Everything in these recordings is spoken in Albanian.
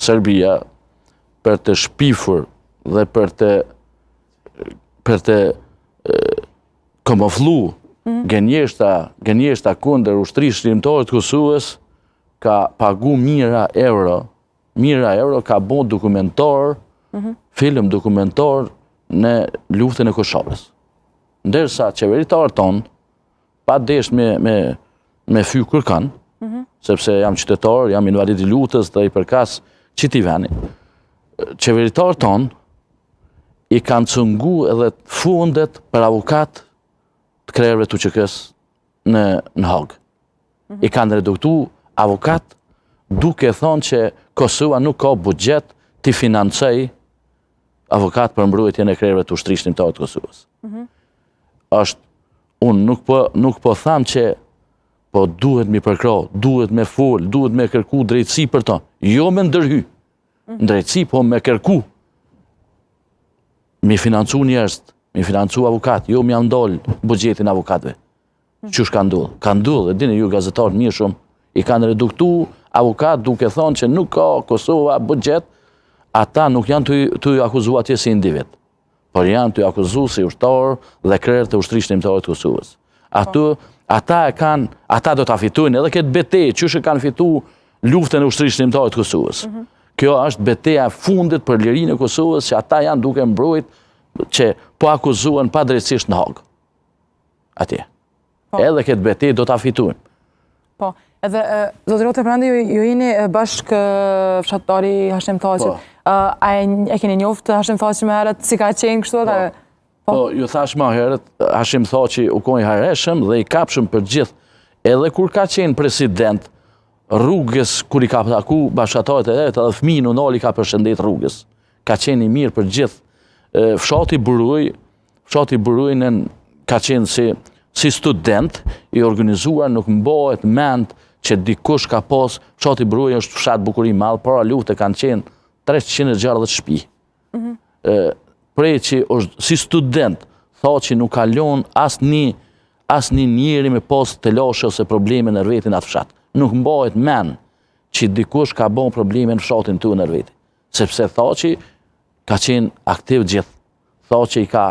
Serbia për të shpifur dhe për të kamuflu gënjeshta kundër ushtrisë shërimtare të Kosovës, ka pagu mijëra euro ka bo dokumentar, film dokumentar në luftën e Kosovës. Ndërsa qeveritarët tonë, pa desh me fy kërkan, sepse jam qytetar, jam invalid i luftës dhe i përkas qiti veni, qeveritarët tonë i kanë cëngu edhe fundet për avokat të krerëve të QK-s në Hagë. I kanë reduktu avokat duke thonë që Kosova nuk ka budget të financoj avokat për mbrojtjen e krerëve të ushtrisë shërimtare të Kosovës. Unë nuk po tham që po duhet mi përkra, duhet me fol, duhet me kërku drejtësi për to. Jo me ndërhy. Drejtësi po me kërku. Mi financu njerëz, mi financu avokat, jo mi andol budgetin avokatve. Qysh ka ndodhë? Ka ndodhë, e dini ju gazetarë mirë shumë, i kanë reduktu avokat duke thonë që nuk ka Kosova budget, ata nuk janë të akuzu atje si individ, por janë të akuzu si ushtarë dhe krerë të ushtrisë shërimtare të Kosovës. Ata do të fitojnë edhe këtë betejë, qysh e kanë fitu luftën e ushtrisë shërimtare të Kosovës. Kjo është beteja fundit për lirinë e Kosovës, që ata janë duke mbrojt që po akuzuan pa drejtësisht në Hagë. Atje. Edhe këtë betejë do të fitojnë. Po, edhe, Zotëri Ote Prandi, ju jeni bashkë fshatari Hashim Thaqit. E keni njoftë Hashim Thaqi më herët, si ka qenë kështu? Po, ju thash më herët, Hashim Thaqi u konj hareshëm dhe i kapshëm për gjithë. Edhe kur ka qenë president, rrugës, kur i ka taku bashkëtarët e edhe fëmijën u nali ka përshëndet rrugës. Ka qenë i mirë për gjithë. Fshati Burujnë ka qenë si student i organizuar, nuk mbohet mend që dikush ka pas, fshati Burujnë është fshat bukurim madh, para lufte kanë qenë 360 shtëpi. Prej që është si student, tha që nuk kalon asnjë njeri me pas të lashe ose probleme në vetin atë fshat. Nuk mbohet mend që dikush ka bon probleme në fshatin të në veti. Sepse tha që ka qenë aktiv gjithë. Tha që i ka...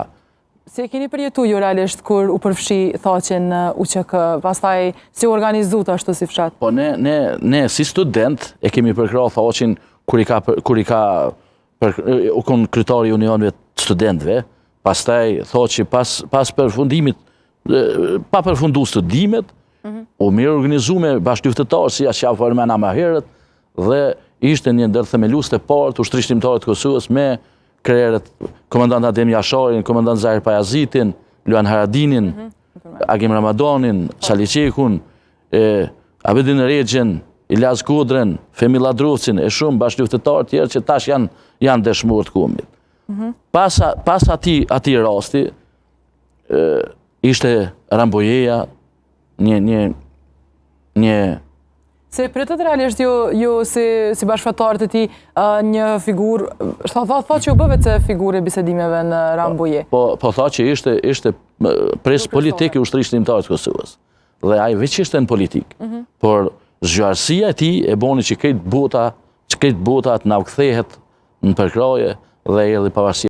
Si e keni përjetu ju realisht kur u përfshi Thaqin në UQK, pastaj si u organizu të ashtu si fshat? Po ne si student e kemi përkra Thaqin kur i ka u konë kryetari i unionëve të studentëve, pastaj Thaqi pas përfundimit, pa përfundu studimet, u mirë organizu me bashkëluftëtarë si Asha Farmana më herët, dhe ishte një ndër themelues të parë të ushtrisë shërimtare të Kosovës me krerët komandant Adem Jasharin, komandant Zahir Pajazitin, Luan Haradinin, Agim Ramadanin, Sali Qekun, Abedin Regjen, Ilyas Kodren, Femi Ladrovcin, e shumë bashkëluftëtarë tjerë që tash janë dëshmorë të kombit. Pas ati rasti, ishte Rambojeja, një... Se pritet realisht ju si bashkëfaqarët e ti një figurë, tha që u bëvet se figurë e bisedimeve në Ramboje. Po tha që ishte pres politik i ushtrisë shërimtare të Kosovës. Dhe ai veç ishte në politik. Por zgjuarësia e tij e boni që këtë botat na u kthehet në përkraje dhe erdhi pavarësia.